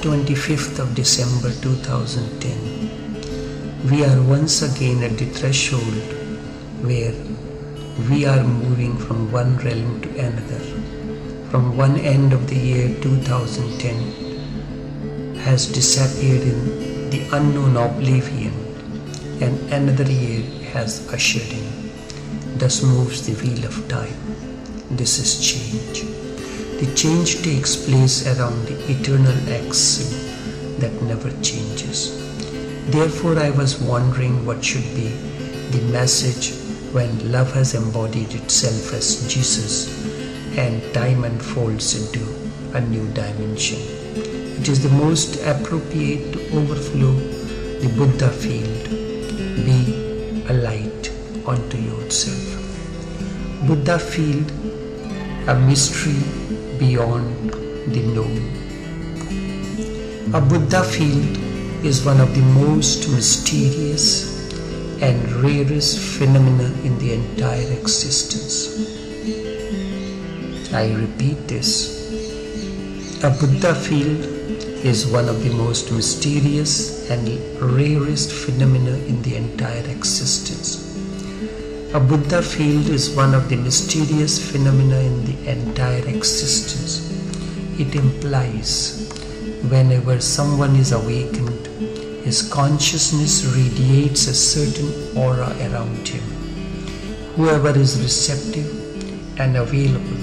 25th of December 2010. We are once again at the threshold where we are moving from one realm to another. From one end of the year 2010 has disappeared in the unknown oblivion, and another year has ushered in. Thus moves the wheel of time. This is change. The change takes place around the eternal axiom that never changes. Therefore, I was wondering what should be the message when love has embodied itself as Jesus and time unfolds into a new dimension. It is the most appropriate to overflow the Buddha field. Be a light unto yourself. Buddha field, a mystery beyond the known. A Buddha field is one of the most mysterious and rarest phenomena in the entire existence. I repeat this. A Buddha field is one of the most mysterious and rarest phenomena in the entire existence. A Buddha field is one of the mysterious phenomena in the entire existence. It implies whenever someone is awakened, his consciousness radiates a certain aura around him. Whoever is receptive and available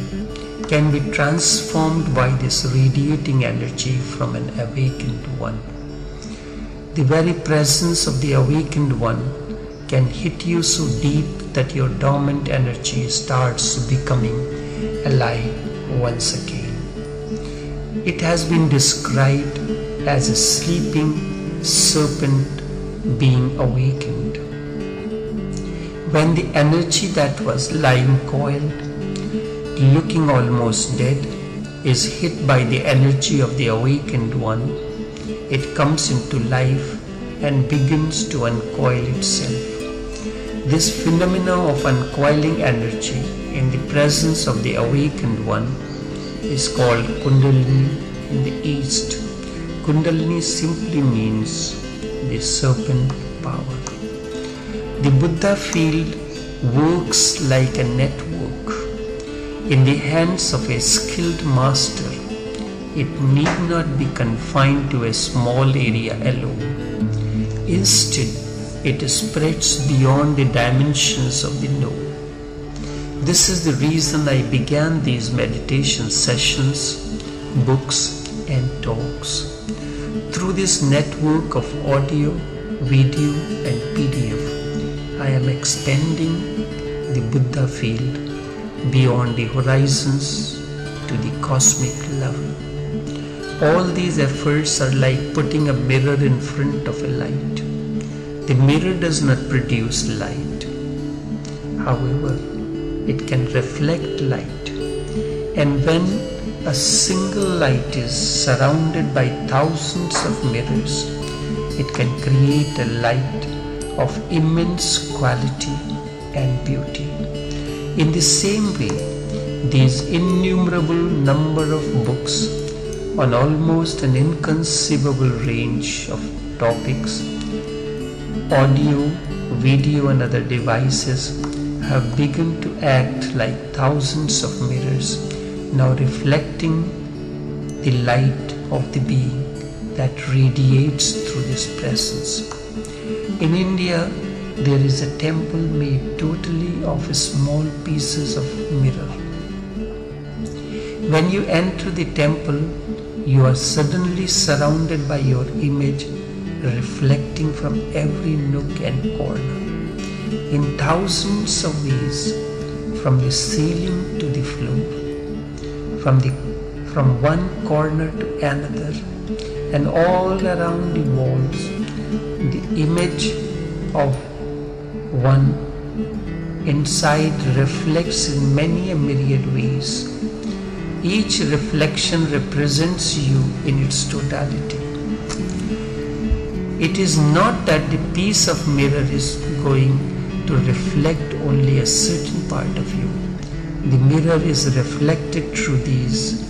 can be transformed by this radiating energy from an awakened one. The very presence of the awakened one can hit you so deep that your dormant energy starts becoming alive once again. It has been described as a sleeping serpent being awakened. When the energy that was lying coiled, looking almost dead, is hit by the energy of the awakened one, it comes into life and begins to uncoil itself. This phenomena of uncoiling energy in the presence of the awakened one is called Kundalini in the East. Kundalini simply means the serpent power. The Buddha field works like a network. In the hands of a skilled master, it need not be confined to a small area alone. Instead, it spreads beyond the dimensions of the known. This is the reason I began these meditation sessions, books, and talks. Through this network of audio, video, and PDF, I am expanding the Buddha field beyond the horizons to the cosmic level. All these efforts are like putting a mirror in front of a light. The mirror does not produce light. However, it can reflect light. And when a single light is surrounded by thousands of mirrors, it can create a light of immense quality and beauty. In the same way, these innumerable number of books on almost an inconceivable range of topics, audio, video, and other devices have begun to act like thousands of mirrors, now reflecting the light of the being that radiates through this presence. In India, there is a temple made totally of small pieces of mirror. When you enter the temple, you are suddenly surrounded by your image reflecting from every nook and corner, in thousands of ways, from the ceiling to the floor, from one corner to another, and all around the walls. The image of one inside reflects in many a myriad ways. Each reflection represents you in its totality. It is not that the piece of mirror is going to reflect only a certain part of you. The mirror is reflected through these.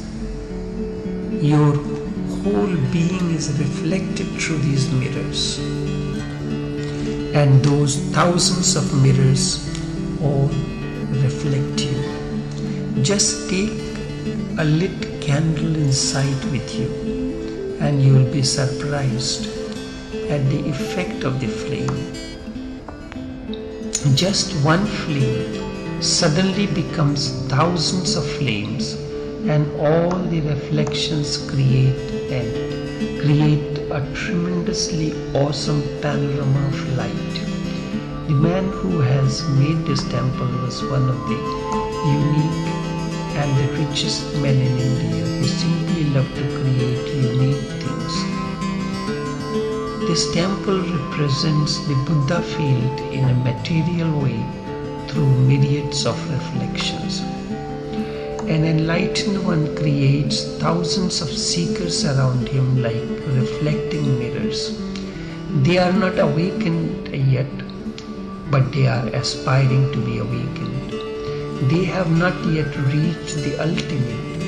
Your whole being is reflected through these mirrors. And those thousands of mirrors all reflect you. Just take a lit candle inside with you, and you will be surprised at the effect of the flame. Just one flame suddenly becomes thousands of flames, and all the reflections create a tremendously awesome panorama of light. The man who has made this temple was one of the unique and the richest men in India who simply loved to create unique things. This temple represents the Buddha field in a material way through myriads of reflections. An enlightened one creates thousands of seekers around him like reflecting mirrors. They are not awakened yet, but they are aspiring to be awakened. They have not yet reached the ultimate.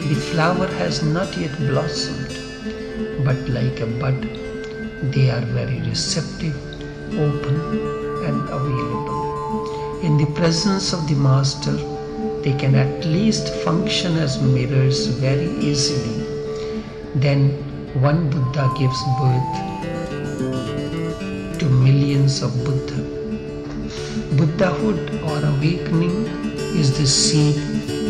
The flower has not yet blossomed, but like a bud, they are very receptive, open, and available. In the presence of the Master, they can at least function as mirrors very easily. Then one Buddha gives birth to millions of Buddha. Buddhahood or awakening is the seed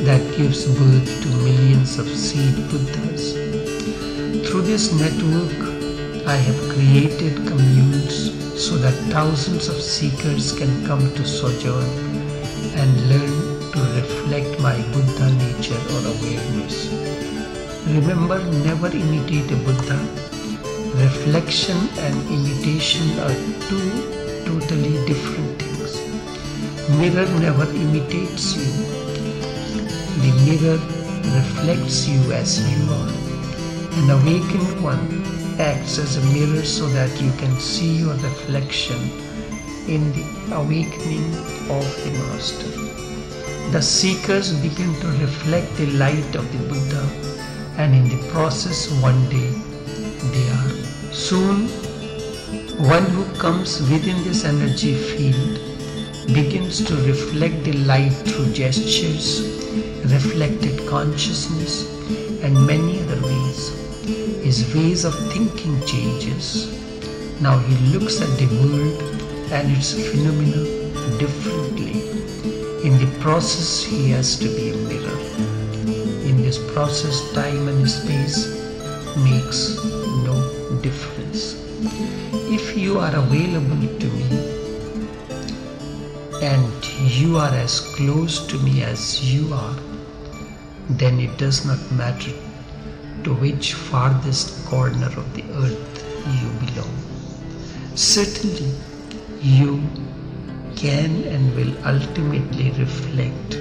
that gives birth to millions of seed Buddhas. Through this network, I have created communes so that thousands of seekers can come to sojourn and learn to reflect my Buddha nature or awareness. Remember, never imitate a Buddha. Reflection and imitation are two totally different things. Mirror never imitates you. The mirror reflects you as you are. An awakened one acts as a mirror so that you can see your reflection in the awakening of the Master. The seekers begin to reflect the light of the Buddha, and in the process one day they are. Soon, one who comes within this energy field begins to reflect the light through gestures, reflected consciousness, and many other ways. His ways of thinking changes. Now he looks at the world and its phenomena differently. In the process, he has to be a mirror. In this process, time and space makes no difference. If you are available to me and you are as close to me as you are, then it does not matter to which farthest corner of the earth you belong. Certainly, you can and will ultimately reflect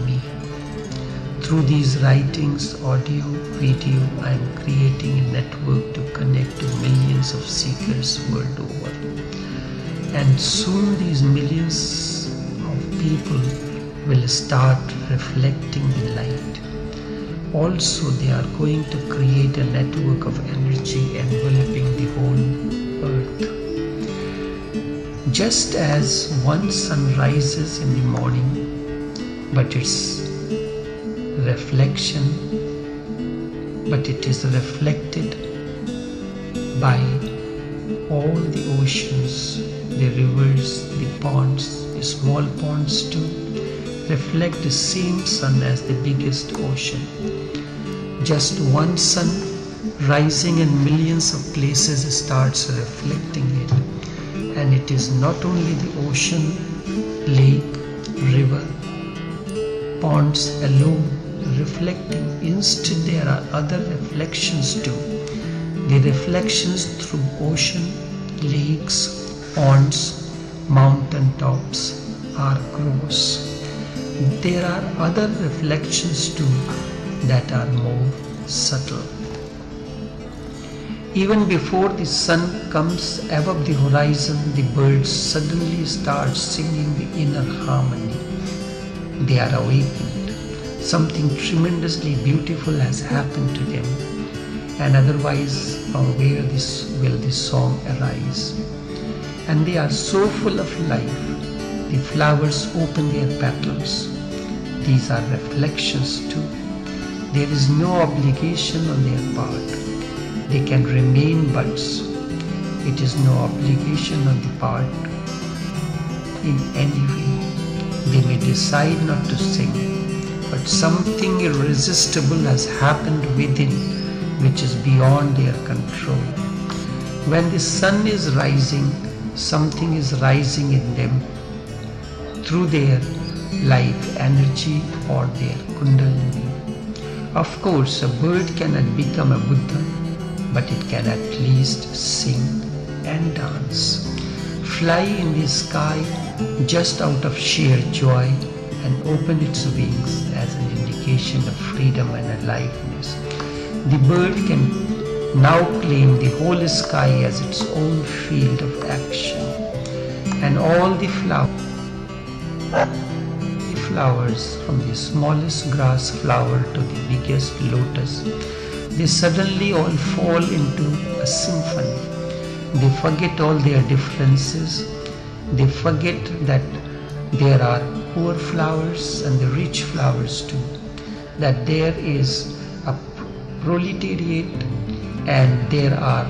me. Through these writings, audio, video, I am creating a network to connect to millions of seekers world over. And soon these millions of people will start reflecting the light. Also, they are going to create a network of energy enveloping the whole earth. Just as one sun rises in the morning, but it is reflected by all the oceans, the rivers, the ponds, the small ponds too, reflect the same sun as the biggest ocean. Just one sun rising in millions of places starts reflecting it. And it is not only the ocean, lake, river, ponds alone reflecting. Instead, there are other reflections too. The reflections through ocean, lakes, ponds, mountain tops are gross. There are other reflections too that are more subtle. Even before the sun comes above the horizon, the birds suddenly start singing the inner harmony. They are awakened. Something tremendously beautiful has happened to them. and otherwise from where will this song arise? And they are so full of life. The flowers open their petals. These are reflections too. There is no obligation on their part. They can remain buds. It is no obligation on the part in any way. They may decide not to sing, but something irresistible has happened within which is beyond their control. When the sun is rising, something is rising in them through their life energy or their kundalini. Of course, a bird cannot become a Buddha, but it can at least sing and dance, fly in the sky just out of sheer joy, and open its wings as an indication of freedom and aliveness. The bird can now claim the whole sky as its own field of action, and all the flowers from the smallest grass flower to the biggest lotus, they suddenly all fall into a symphony. They forget all their differences. They forget that there are poor flowers and the rich flowers too, that there is a proletariat and there are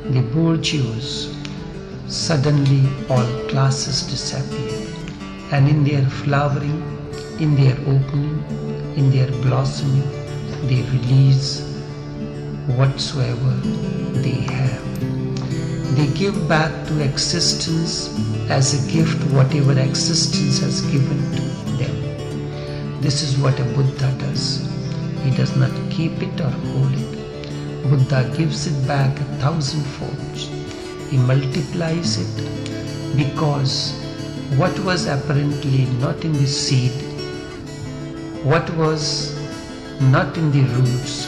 the bourgeois. Suddenly all classes disappear, and in their flowering, in their opening, in their blossoming, they release whatsoever they have. They give back to existence as a gift whatever existence has given to them. This is what a Buddha does. He does not keep it or hold it. Buddha gives it back 1,000-fold. He multiplies it, because what was apparently not in the seed, what was not in the roots,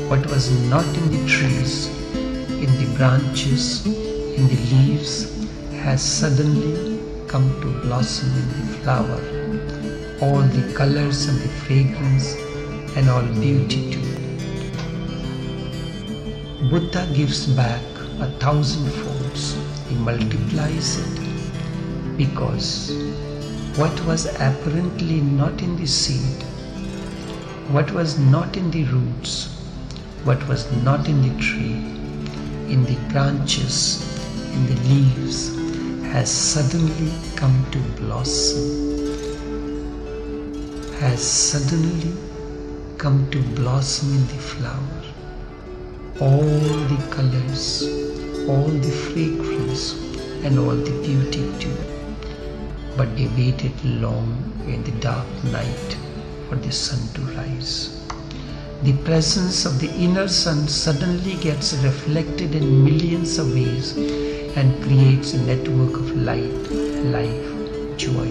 what was not in the trees, in the branches, in the leaves, has suddenly come to blossom in the flower. All the colors and the fragrance and all beauty too. Buddha gives back 1,000-fold. He multiplies it, because what was apparently not in the seed, what was not in the roots, what was not in the tree, in the branches, in the leaves, has suddenly come to blossom, has suddenly come to blossom in the flower. All the colors, all the fragrance, and all the beauty too. But they waited long in the dark night for the sun to rise. The presence of the inner sun suddenly gets reflected in millions of ways and creates a network of light, life, joy,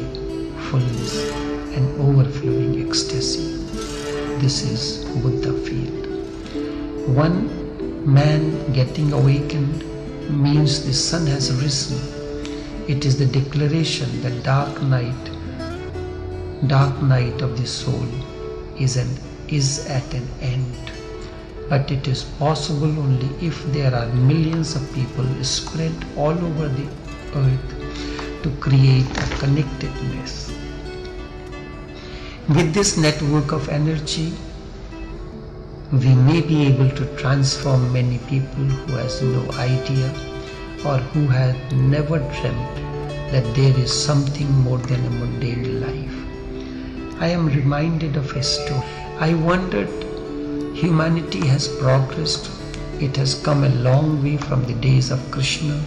fullness, and overflowing ecstasy. This is Buddha field. One man getting awakened means the sun has risen. It is the declaration that dark night of the soul is at an end. But it is possible only if there are millions of people spread all over the earth to create a connectedness. With this network of energy, we may be able to transform many people who has no idea or who had never dreamt that there is something more than a mundane life. I am reminded of a story. I wondered, humanity has progressed. It has come a long way from the days of Krishna,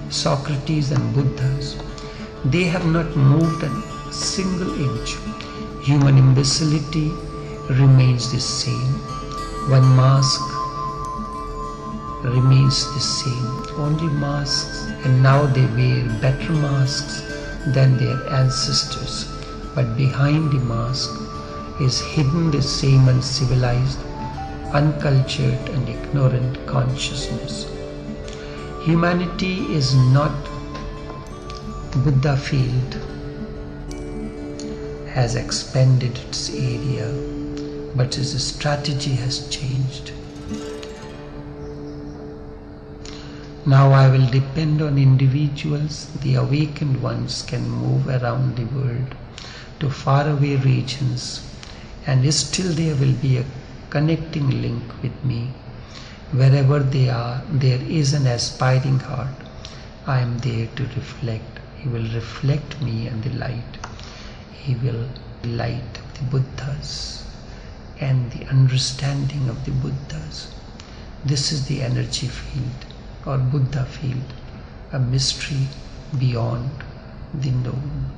Socrates and Buddhas. They have not moved a single inch. Human imbecility remains the same. One mask remains the same, only masks, and now they wear better masks than their ancestors. But behind the mask is hidden the same uncivilized, uncultured and ignorant consciousness. Humanity is not Buddha field has expanded its area, but its strategy has changed. Now I will depend on individuals. The awakened ones can move around the world to faraway regions, and still there will be a connecting link with me. Wherever they are, there is an aspiring heart. I am there to reflect. He will reflect me and the light. He will light the Buddhas and the understanding of the Buddhas. This is the energy field or Buddha field, a mystery beyond the known.